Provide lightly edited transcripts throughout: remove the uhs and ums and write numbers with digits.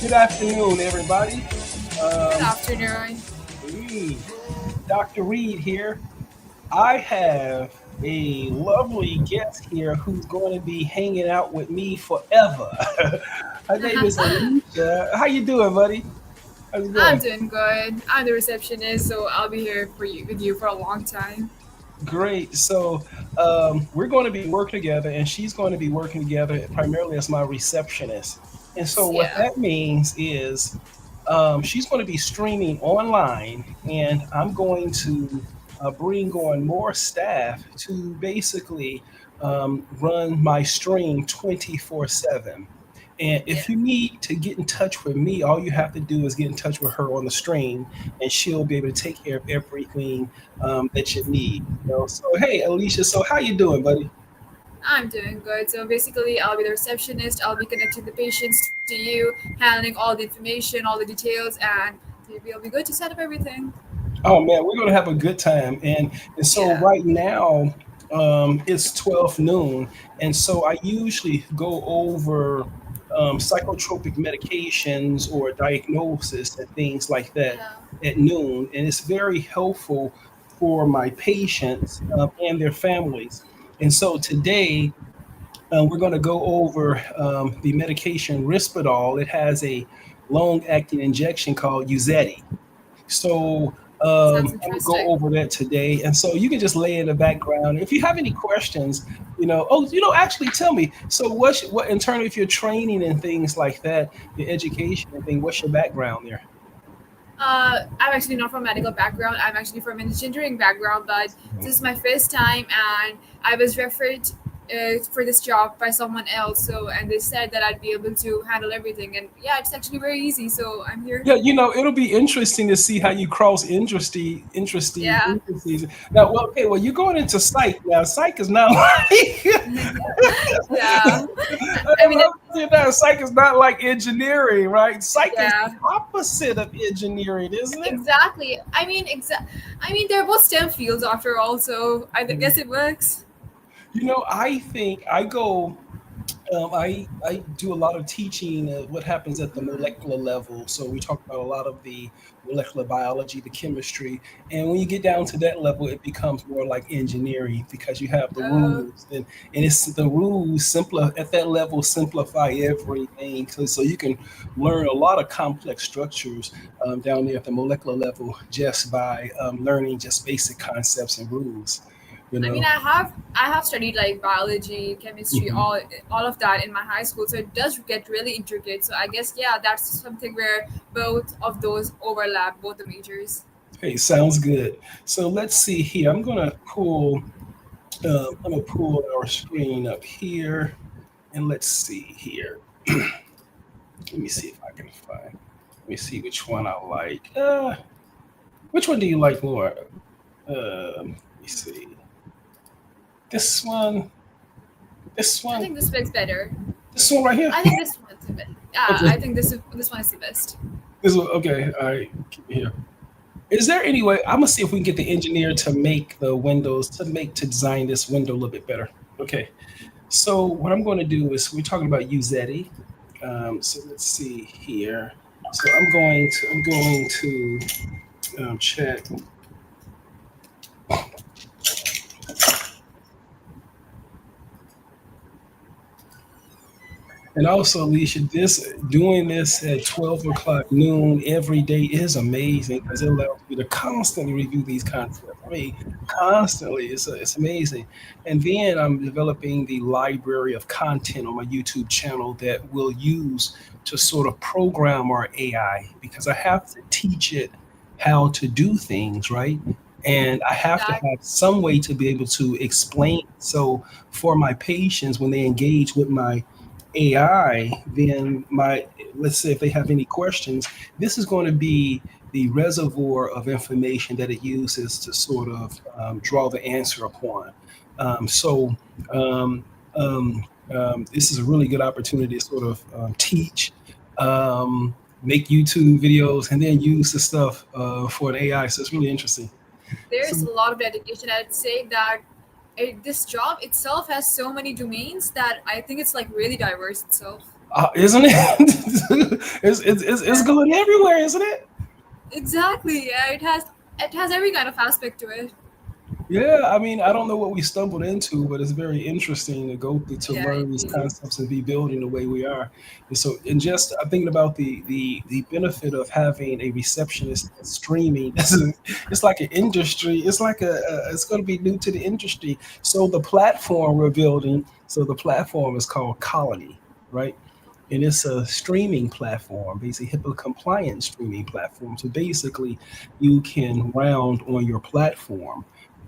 Good afternoon, everybody. Good Um, afternoon. Reed, Dr. Reed here. I have a lovely guest here who's going to be hanging out with me forever. Her name is Alicia. How you doing, buddy? How's it I'm going? doing good. I'm the receptionist, so I'll be here for you with you for a long time. Great. So we're going to be working together, and she's going to be working together primarily as my receptionist. And so what Yeah. that means is she's going to be streaming online, and I'm going to bring on more staff to basically run my stream 24/7. And if Yeah. you need to get in touch with me, all you have to do is get in touch with her on the stream, and she'll be able to take care of everything that you need. So hey, Alicia, so how you doing, buddy? I'm doing good. So basically, I'll be the receptionist. I'll be connecting the patients to you, handling all the information, all the details, and we'll be good to set up everything. Oh man, we're gonna have a good time. And so Yeah. right now, it's 12 noon, and so I usually go over psychotropic medications or diagnosis and things like that Yeah. at noon, and it's very helpful for my patients and their families. And so today, we're going to go over the medication Risperdal. It has a long-acting injection called UZEDY. So Sounds I'm gonna go interesting. over that today, and so you can just lay in the background. If you have any questions, actually tell me. So what in terms of your training and things like that, your education and thing, what's your background there? I'm actually not from medical background. I'm actually from engineering background, but this is my first time, and I was referred for this job by someone else. So, and they said that I'd be able to handle everything, and yeah, it's actually very easy. So I'm here. Yeah, it'll be interesting to see how you cross Yeah. industries. Now, well, okay, well, you're going into psych now. Psych is not like Yeah. I mean, psych is not like engineering, right? Psych is the yeah. opposite of engineering, isn't it? Exactly. I mean, they're both STEM fields after all, so guess it works. I think I go. I do a lot of teaching what happens at the molecular level. So we talk about a lot of the molecular biology, the chemistry, and when you get down to that level, it becomes more like engineering because you have the Uh, rules, and it's the rules simpler at that level simplify everything. So you can learn a lot of complex structures down there at the molecular level just by learning just basic concepts and rules. You I mean, know. I have studied like biology, chemistry, Mhm. all of that in my high school, so it does get really intricate. So I guess yeah, that's something where both of those overlap, both the majors. Hey, sounds good. So let's see here. I'm gonna pull our screen up here, and let's see here. Let me see if I can find. Let me see which one I like. Which one do you like more? Let me see. This one. This I one. think this fits better. This one right here. I think this one's the best. Yeah, Okay. I think this one is the best. This one. Okay. All right. Keep it here. Is there any way? I'm gonna see if we can get the engineer to make the windows to design this window a little bit better. Okay. So what I'm going to do is we're talking about UZEDY. So let's see here. So I'm going to check. And also, Alicia, this doing this at 12 o'clock noon every day is amazing because it allows me to constantly review these concepts. I mean, constantly. It's amazing. And then I'm developing the library of content on my YouTube channel that we'll use to sort of program our AI because I have to teach it how to do things, right? And I have to That have some way to be able to explain. So for my patients, when they engage with my AI, then let's say if they have any questions, this is going to be the reservoir of information that it uses to sort of draw the answer upon. So um, um, this is a really good opportunity to sort of teach, make YouTube videos, and then use the stuff for an AI. So it's really interesting. there So is a lot of dedication. I'd say that this job itself has so many domains that I think it's like really diverse itself. Isn't it? It's Yeah, going everywhere, isn't it? exactly. Yeah, it has every kind of aspect to it. Yeah, I mean, I don't know what we stumbled into, but it's very interesting to go through to Yeah, learn these indeed. concepts and be building the way we are. And so, and just I'm thinking about the benefit of having a receptionist that's streaming. It's like an industry. It's like it's going to be new to the industry. So the platform we're building. So the platform is called Colony, right? And it's a streaming platform, basically HIPAA compliant streaming platform. So basically, you can round on your platform.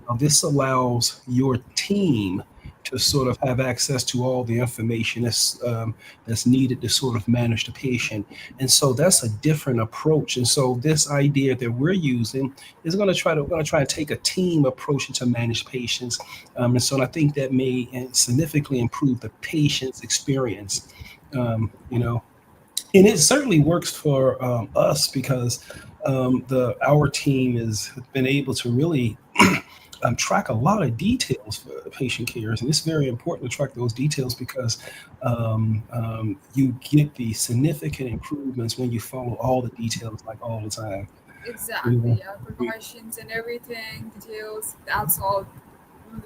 Now, this allows your team to sort of have access to all the information that's needed to sort of manage the patient, and so that's a different approach. And so this idea that we're using is going to try and take a team approach to manage patients, and so I think that may significantly improve the patient's experience. You know, and it certainly works for us because the our team has been able to really track a lot of details for patient cares, and it's very important to track those details because you get the significant improvements when you follow all the details like all the time. You Exactly. know? Yeah, precautions and everything, details. That's all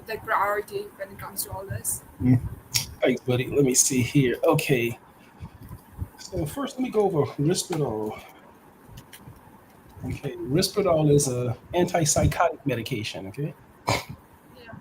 like priority when it comes to all this. Mm. Thanks, buddy. Let me see here. Okay, so first let me go over Risperdal. Okay, Risperdal is a antipsychotic medication. Okay. Yeah.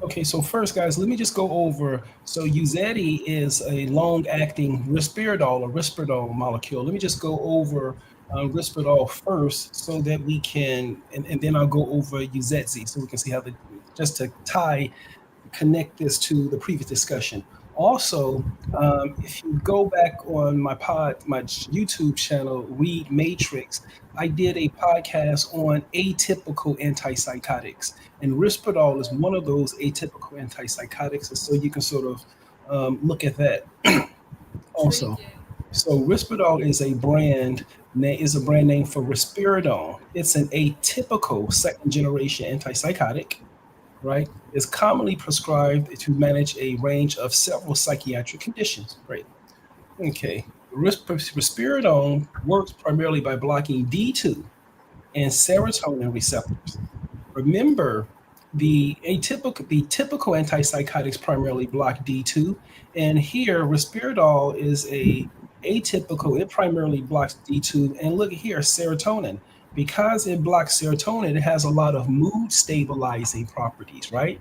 Okay, so first, guys, let me just go over. So UZEDY is a long-acting Risperdal or Risperdal molecule. Let me just go over Risperdal first, so that we can, and then I'll go over UZEDY, so we can see how the just to connect this to the previous discussion. Also, if you go back on my YouTube channel, Read Matrix, I did a podcast on atypical antipsychotics, and Risperdal is one of those atypical antipsychotics, and so you can sort of look at that also. Intriguing. So Risperdal is a brand name for Risperidone. It's an atypical second generation antipsychotic, right, is commonly prescribed to manage a range of several psychiatric conditions. Great. Okay. Risperidone works primarily by blocking D2 and serotonin receptors. Remember, the typical antipsychotics primarily block D2, and here Risperdal is a atypical. It primarily blocks D2, and look here, serotonin. Because it blocks serotonin, it has a lot of mood stabilizing properties, right?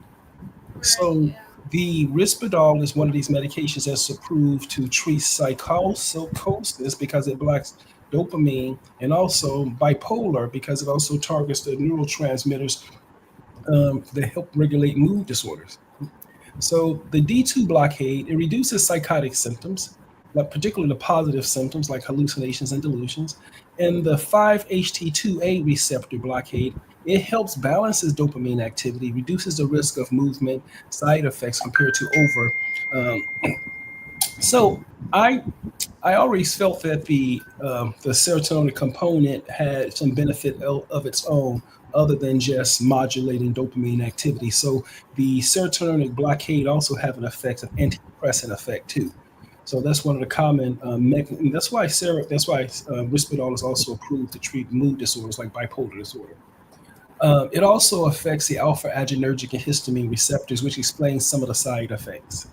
Right. So Yeah. the Risperdal is one of these medications that's approved to treat psychosis because it blocks dopamine, and also bipolar because it also targets the neurotransmitters that help regulate mood disorders. So the D2 blockade, it reduces psychotic symptoms, like particularly the positive symptoms like hallucinations and delusions. And the 5-HT2A receptor blockade, it helps balances dopamine activity, reduces the risk of movement side effects compared to over. So I I always felt that the serotonin component had some benefit of its own, other than just modulating dopamine activity. So the serotonin blockade also have an effect of antidepressant effect too. So that's one of the common mechanisms. That's why Risperdal is also approved to treat mood disorders like bipolar disorder. It also affects the alpha adrenergic and histamine receptors, which explains some of the side effects.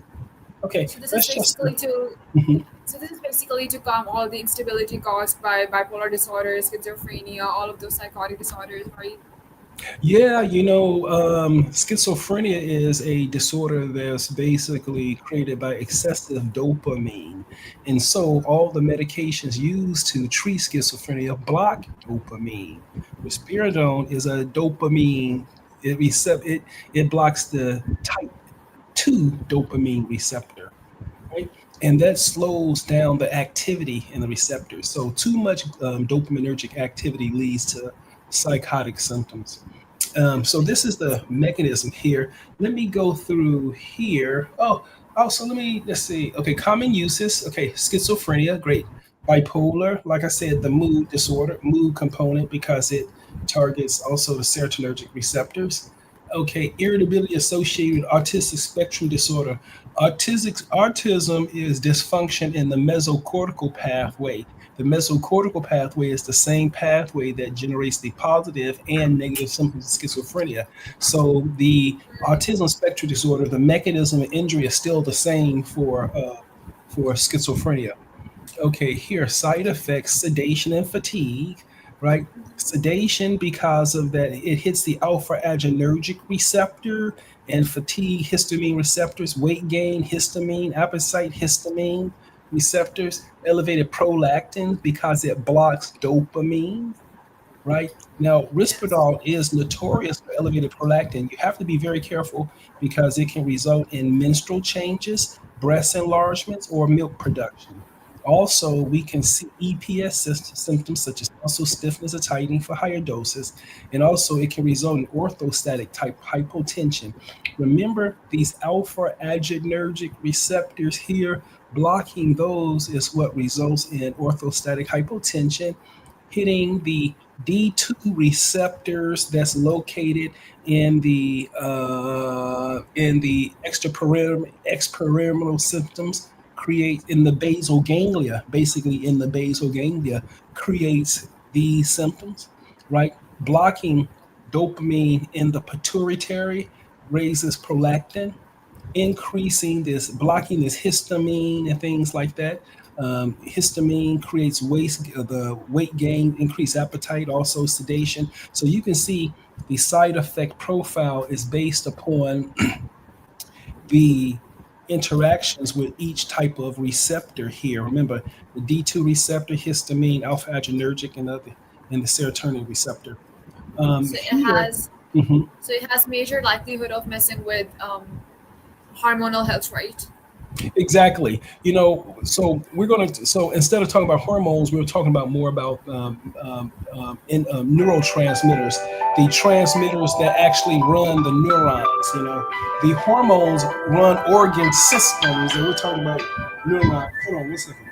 Okay, So this is let's just. basically to Mhm. so this is basically to calm all the instability caused by bipolar disorder, schizophrenia, all of those psychotic disorders, right? Yeah, schizophrenia is a disorder that's basically created by excessive dopamine. And so all the medications used to treat schizophrenia block dopamine. Risperidone is a dopamine, it blocks the type 2 dopamine receptor, right? And that slows down the activity in the receptors. So too much dopaminergic activity leads to psychotic symptoms. So this is the mechanism here. Let me go through here. Also let's see. Okay, common uses. Okay, schizophrenia, great. Bipolar, like I said, the mood component because it targets also the serotonergic receptors. Okay, irritability associated with autistic spectrum disorder. Autism is dysfunction in the mesocortical pathway. The mesocortical pathway is the same pathway that generates the positive and negative symptoms of schizophrenia. So the autism spectrum disorder, the mechanism of injury is still the same for schizophrenia. Okay, here side effects: sedation and fatigue, right? Sedation, because of that, it hits the alpha adrenergic receptor, and fatigue histamine receptors, weight gain histamine, appetite histamine receptors, elevated prolactin because it blocks dopamine, right? Now, Yes. Risperdal is notorious for elevated prolactin. You have to be very careful because it can result in menstrual changes, breast enlargements, or milk production. Also, we can see EPS symptoms such as muscle stiffness or tightening for higher doses, and also it can result in orthostatic type hypotension. Remember, these alpha adrenergic receptors here, blocking those is what results in orthostatic hypotension, hitting the D2 receptors that's located in the extrapyramidal systems, create in the basal ganglia, basically in the basal ganglia, creates these symptoms, right? Blocking dopamine in the pituitary raises prolactin, increasing this, blocking this histamine and things like that. Histamine creates the weight gain, increased appetite, also sedation. So you can see the side effect profile is based upon the interactions with each type of receptor here. Remember, the D2 receptor, histamine, alpha adrenergic, and the serotonin receptor. So it Here, has mhm. so it has major likelihood of messing with hormonal health, right? Exactly. So we're going to, so instead of talking about hormones, we're talking about more about neurotransmitters, the transmitters that actually run the neurons. The hormones run organ systems, and we're talking about neurons. Hold on one second.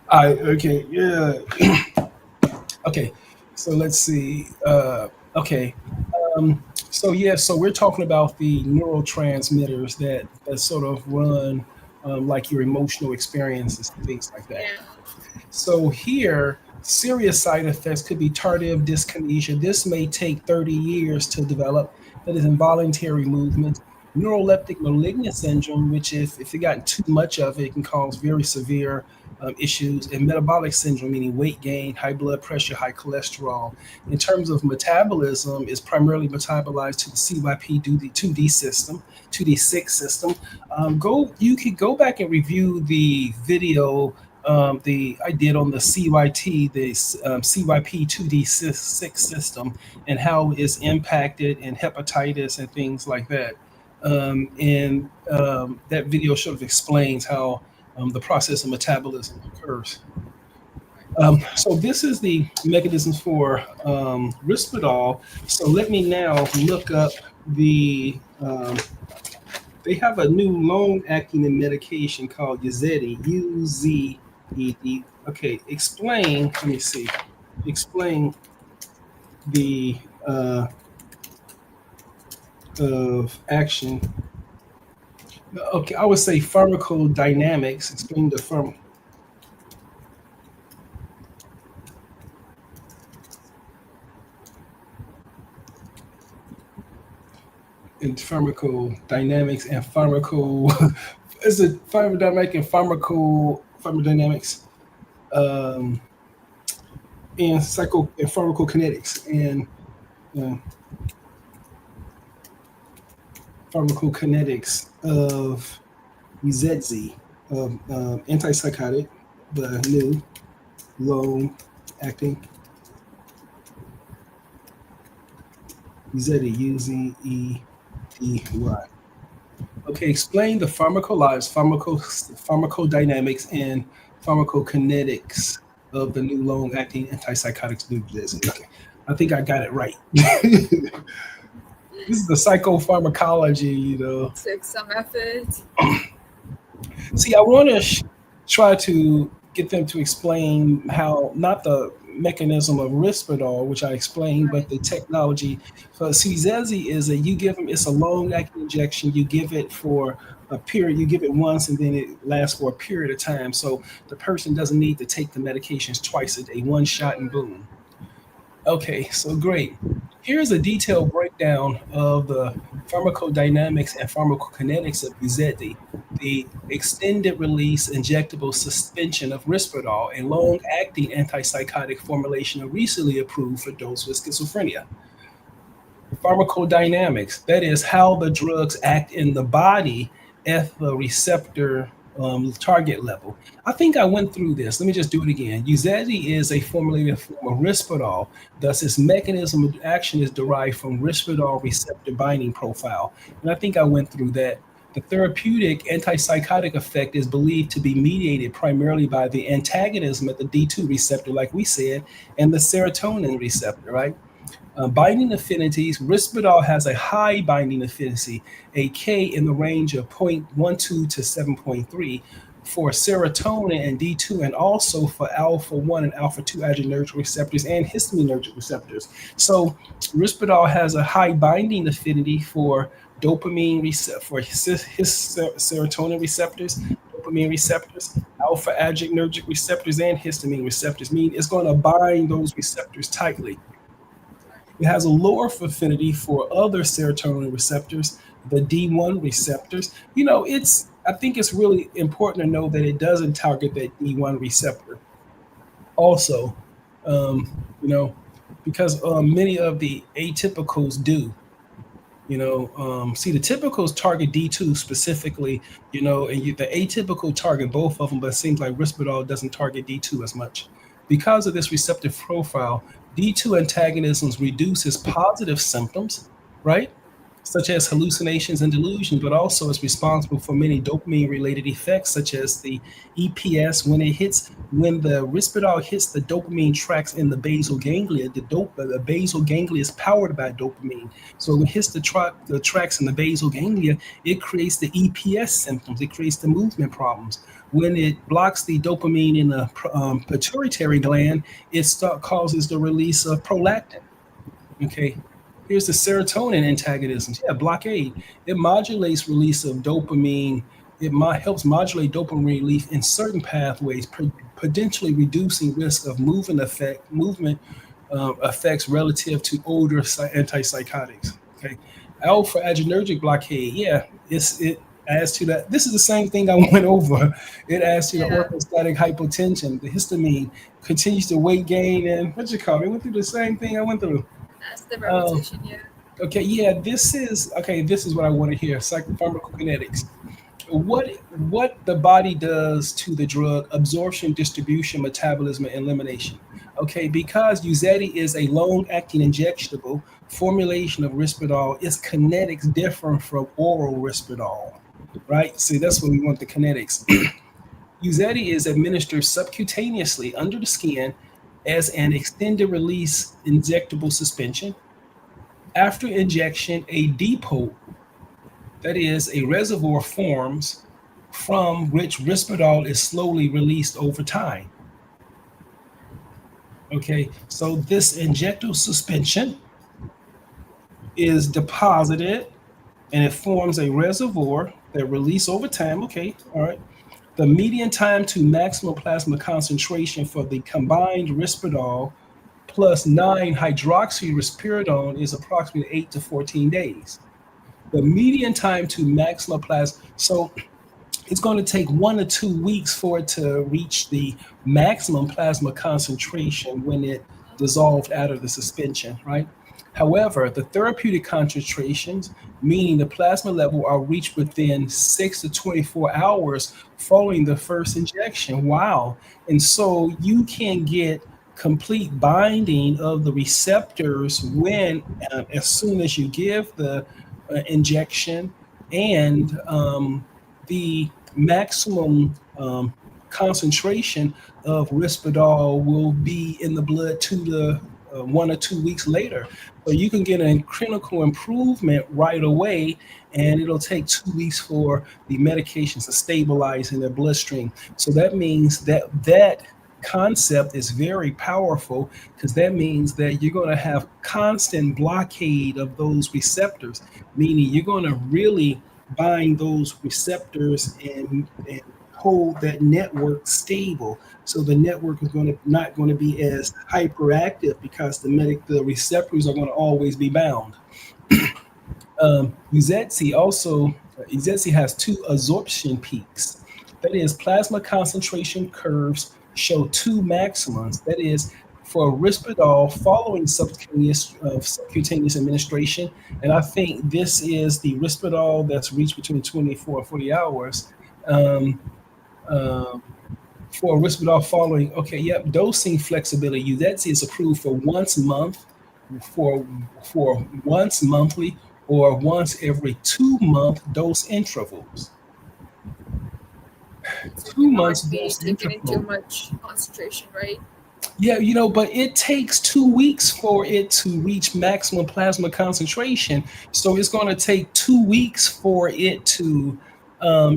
I okay, yeah. Okay, so let's see. Okay, so yeah, so we're talking about the neurotransmitters that sort of run like your emotional experiences and things like that. Yeah. So here, serious side effects could be tardive dyskinesia. This may take 30 years to develop. That is involuntary movements. Neuroleptic malignant syndrome, which if you got too much of it, can cause very severe issues. And metabolic syndrome, meaning weight gain, high blood pressure, high cholesterol. In terms of metabolism, is primarily metabolized to the CYP2D system, 2D6 system. You could go back and review the video the I did on the CYT, the CYP2D6 system, and how it's impacted in hepatitis and things like that. And that video sort of explains how the process of metabolism occurs. So this is the mechanisms for Risperdal. So let me now look up the. They have a new long-acting medication called UZEDY. UZED. Okay, explain. Let me see. Explain the of action. Okay, I would say pharmacodynamics. Explain the in pharmacodynamics and pharmaco. Is it pharmacodynamic and pharmacodynamics um, and psycho and pharmacokinetics and uh, pharmacokinetics of UZEDY, of antipsychotic, the new long acting UZEDY, UZEDY. Okay, explain the pharmacodynamics, and pharmacokinetics of the new long-acting antipsychotics new UZEDY. Okay, I think I got it right. This is the psychopharmacology, Took some effort. See, I want to try to get them to explain how, not the mechanism of Risperdal, which I explained, but Right. the technology. So, see, Zezi is you give them, it's a long acting injection. You give it for a period, you give it once, and then it lasts for a period of time. So the person doesn't need to take the medications twice a day, one shot and boom. Okay, so great. Here's a detailed breakdown of the pharmacodynamics and pharmacokinetics of UZEDY, the extended release injectable suspension of Risperdal, a long acting antipsychotic formulation recently approved for those with schizophrenia. Pharmacodynamics, that is how the drugs act in the body at the receptor target level. I think I went through this. Let me just do it again. UZEDY is a formulated form of Risperdal. Thus, its mechanism of action is derived from Risperdal receptor binding profile. And I think I went through that. The therapeutic antipsychotic effect is believed to be mediated primarily by the antagonism at the D2 receptor, like we said, and the serotonin receptor, right? Binding affinities, Risperdal has a high binding affinity, a K in the range of 0.12 to 7.3 for serotonin and D2, and also for alpha 1 and alpha 2 adrenergic receptors and histaminergic receptors. So, Risperdal has a high binding affinity for dopamine, for his serotonin receptors, dopamine receptors, alpha adrenergic receptors, and histamine receptors, meaning it's going to bind those receptors tightly. It has a lower affinity for other serotonin receptors, the D1 receptors. I think it's really important to know that it doesn't target that D1 receptor. Also, um, you know, because many of the atypicals do. See, the typicals target D2 specifically, and the atypical target both of them, but it seems like Risperdal doesn't target D2 as much. Because of this receptive profile, D2 antagonisms reduces positive symptoms, right? Such as hallucinations and delusions, but also is responsible for many dopamine related effects, such as the EPS when the Risperdal hits the dopamine tracks in the basal ganglia. The basal ganglia is powered by dopamine. So when it hits the tracks in the basal ganglia, it creates the EPS symptoms. It creates the movement problems. When it blocks the dopamine in the pituitary gland, causes the release of prolactin. Okay. Here's the serotonin antagonisms. Yeah, blockade. It modulates release of dopamine. Helps modulate dopamine relief in certain pathways, potentially reducing risk of movement effects relative to older antipsychotics. Okay, alpha adrenergic blockade. Yeah, it adds to that. This is the same thing I went over. It adds to the Yeah, orthostatic hypotension. The histamine continues to weight gain, and what you call me? Went through the same thing I went through. that's the Uh, repetition. Yeah. okay, yeah, this is okay. This is what I want to hear. Pharmacokinetics. What the body does to the drug absorption, distribution, metabolism, and elimination. Okay, because UZEDY is a long-acting injectable formulation of Risperdal, its kinetics differ from oral Risperdal, right? See, that's what we want the kinetics. UZEDY is administered subcutaneously under the skin as an extended release injectable suspension. After injection, a depot, that is, a reservoir, forms from which Risperdal is slowly released over time. Okay, so this injectable suspension is deposited and it forms a reservoir that release over time. Okay, all right. The median time to maximum plasma concentration for the combined Risperdal plus 9 hydroxy risperidone is approximately 8 to 14 days. The median time to maximum plasma, so it's going to take 1 to 2 weeks for it to reach the maximum plasma concentration when it dissolved out of the suspension, right? However, the therapeutic concentrations, meaning the plasma level, are reached within 6 to 24 hours following the first injection. Wow. And so you can get complete binding of the receptors when, as soon as you give the injection, and the maximum concentration of Risperdal will be in the blood 1 or 2 weeks later. So you can get a clinical improvement right away, and it'll take 2 weeks for the medications to stabilize in their bloodstream. So that means that concept is very powerful, because that means that you're going to have constant blockade of those receptors, meaning you're going to really bind those receptors and hold that network stable. So the network is going to not going to be as hyperactive, because the receptors are going to always be bound. UZEDY has two absorption peaks. That is, plasma concentration curves show two maximums. That is, for Risperdal following subcutaneous administration, and I think this is the Risperdal that's reached between 24 and 40 hours. Um, um, for Risperdal following, okay, yep, dosing flexibility. UZEDY is approved for once a month, for once monthly, or once every 2 month dose intervals. So you Two cannot months be dose taken in too interval. much concentration, right? Yeah, but it takes 2 weeks for it to reach maximum plasma concentration. So it's going to take 2 weeks for it to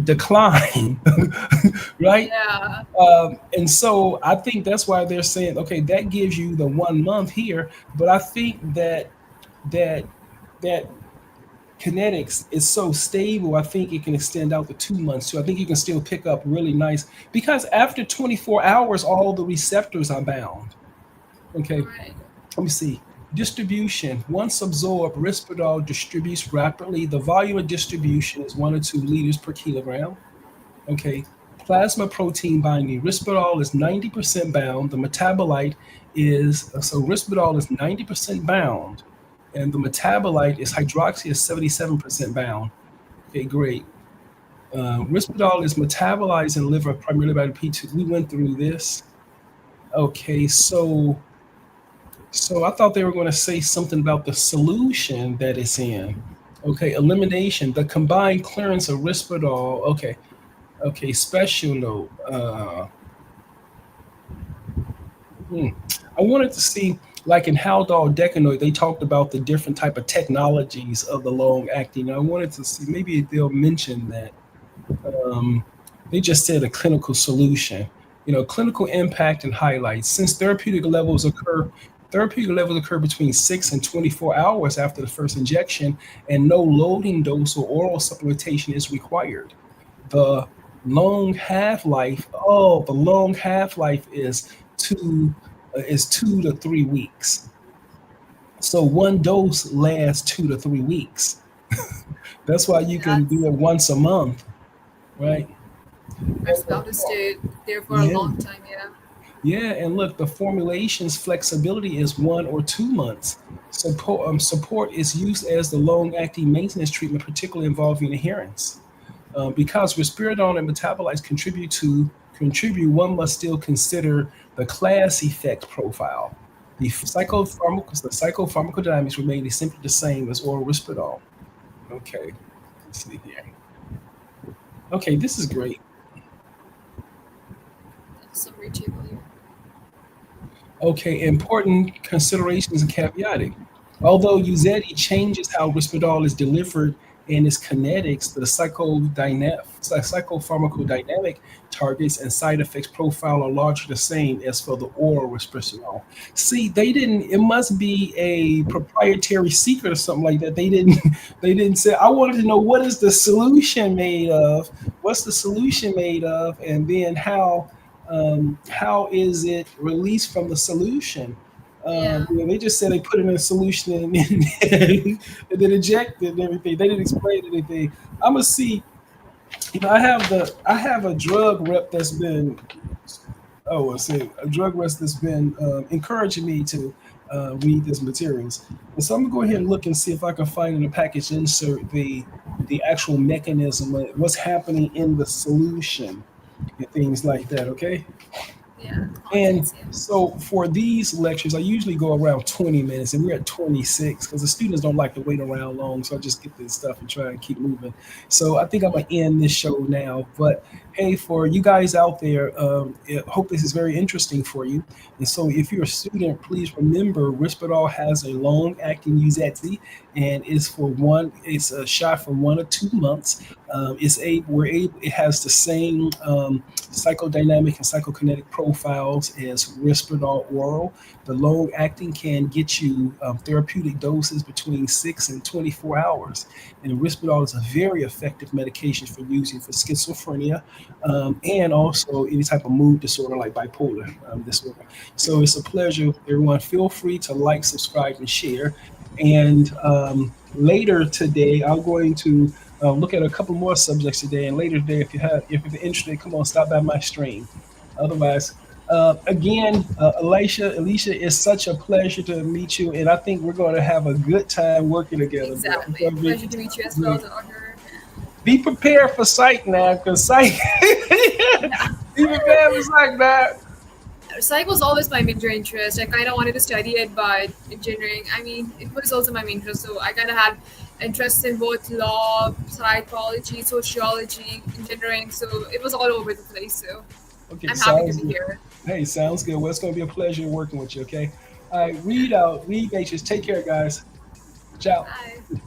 decline, right? Yeah, And so I think that's why they're saying, okay, that gives you the 1 month here. But I think that that kinetics is so stable, I think it can extend out to 2 months too. I think you can still pick up really nice, because after 24 hours, all the receptors are bound. Okay, right. let me see. Distribution. Once absorbed, Risperdal distributes rapidly. The volume of distribution is 1 or 2 liters per kilogram. Okay. Plasma protein binding. Risperdal is 90% bound. The metabolite is, so Risperdal is 90% bound, and the metabolite is hydroxy is 77% bound. Okay, great. Risperdal is metabolized in liver primarily by the P2. We went through this. Okay, so I thought they were going to say something about the solution that it's in. Okay, elimination, the combined clearance of Risperdal. Okay, okay, special note. Hmm. I wanted to see, like in Haldol Decanoid, they talked about the different type of technologies of the long acting. I wanted to see, maybe they'll mention that. Um, they just said a clinical solution. Clinical impact and highlights. Since therapeutic levels occur between 6 and 24 hours after the first injection, and no loading dose or oral supplementation is required. The the long half life is 2 to 3 weeks. So one dose lasts 2 to 3 weeks. That's why you can do That's it once a month, right? And Risperdal to stay there for a yeah, long time. Yeah, yeah, and look, the formulation's flexibility is 1 or 2 months. Support is used as the long-acting maintenance treatment, particularly involving adherence. Because risperidone and metabolites one must still consider the class effect profile. The psychopharmacodynamics remain simply the same as oral Risperdal. Okay, let's see here. Okay, this is great. summary table here. Okay, important considerations and caveating. Although UZEDY changes how Risperdal is delivered and its kinetics, the psychopharmacodynamic targets and side effects profile are largely the same as for the oral Risperdal. See, they didn't. It must be a proprietary secret or something like that. They didn't. They didn't say. I wanted to know what is the solution made of. What's the solution made of, and then how is it released from the solution? Yeah, They just said they put it in a solution and then injected and everything. They didn't explain anything. I'm gonna see. I have a drug rep that's been oh, I see a drug rep that's been encouraging me to read these materials. And so I'm gonna go ahead and look and see if I can find in the package insert the actual mechanism of what's happening in the solution and things like that. Okay. yeah, And contents. Yeah, so for these lectures, I usually go around 20 minutes, and we're at 26 because the students don't like to wait around long. So I just get this stuff and try and keep moving. So I think I'm yeah, going to end this show now. But hey, for you guys out there, I hope this is very interesting for you. And so if you're a student, please remember Risperdal has a long acting UZEDY, and it's a shot for 1 or 2 months. It has the same psychodynamic and psychokinetic profiles as Risperdal oral. The long acting can get you therapeutic doses between 6 and 24 hours. And Risperdal is a very effective medication for using for schizophrenia and also any type of mood disorder like bipolar disorder. So it's a pleasure, everyone. Feel free to like, subscribe, and share. And later today, I'm going to look at a couple more subjects today. And later today, if you're interested, come on, stop by my stream. Otherwise, again, Alicia, it's such a pleasure to meet you, and I think we're going to have a good time working together, girl. It's exactly. going to Pleasure be to meet you as well, good. Doctor. Be prepared for psych now, because psych. Be prepared for psych now. Psych was always my major interest. I kind of wanted to study it, but engineering, I mean, it was also my main interest. So I kind of had interests in both law, psychology, sociology, engineering. So it was all over the place. So Okay, I'm happy to sounds be good. here. Hey, sounds good. Well, it's going to be a pleasure working with you. Okay. All right, read out, read natures. Take care, guys. Ciao. Bye.